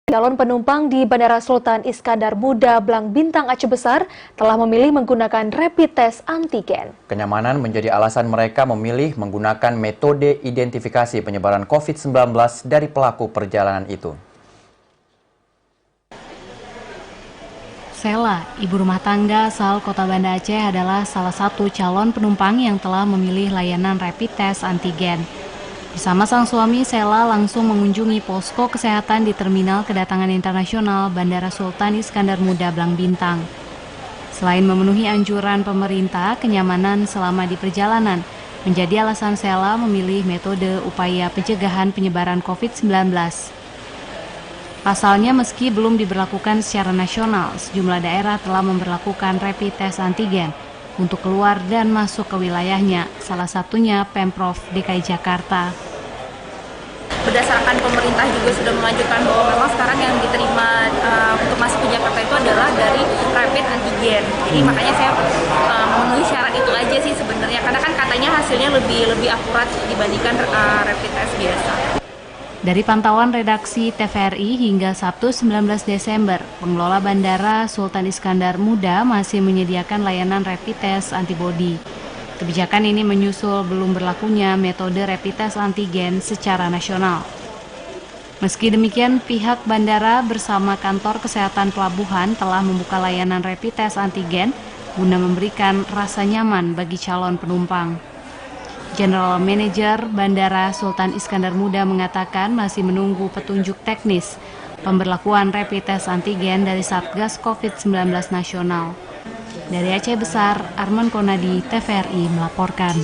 Calon penumpang di Bandara Sultan Iskandar Muda Blang Bintang Aceh Besar telah memilih menggunakan rapid test antigen. Kenyamanan menjadi alasan mereka memilih menggunakan metode identifikasi penyebaran COVID-19 dari pelaku perjalanan itu. Sela, ibu rumah tangga asal Kota Banda Aceh, adalah salah satu calon penumpang yang telah memilih layanan rapid test antigen. Bersama sang suami, Sela langsung mengunjungi posko kesehatan di Terminal Kedatangan Internasional Bandara Sultan Iskandar Muda Blang Bintang. Selain memenuhi anjuran pemerintah, kenyamanan selama di perjalanan menjadi alasan Sela memilih metode upaya pencegahan penyebaran COVID-19. Pasalnya, meski belum diberlakukan secara nasional, sejumlah daerah telah memberlakukan rapid test antigen untuk keluar dan masuk ke wilayahnya, salah satunya Pemprov DKI Jakarta. Berdasarkan pemerintah juga sudah mengajukan bahwa memang sekarang yang diterima untuk masuk ke Jakarta itu adalah dari rapid antigen. Jadi makanya saya memenuhi syarat itu aja sih sebenarnya, karena kan katanya hasilnya lebih akurat dibandingkan rapid test biasa. Dari pantauan redaksi TVRI hingga Sabtu 19 Desember, pengelola Bandara Sultan Iskandar Muda masih menyediakan layanan rapid test antibodi. Kebijakan ini menyusul belum berlakunya metode rapid test antigen secara nasional. Meski demikian, pihak bandara bersama kantor kesehatan pelabuhan telah membuka layanan rapid test antigen guna memberikan rasa nyaman bagi calon penumpang. General Manager Bandara Sultan Iskandar Muda mengatakan masih menunggu petunjuk teknis pemberlakuan rapid test antigen dari Satgas COVID-19 Nasional. Dari Aceh Besar, Arman Konadi, TVRI melaporkan.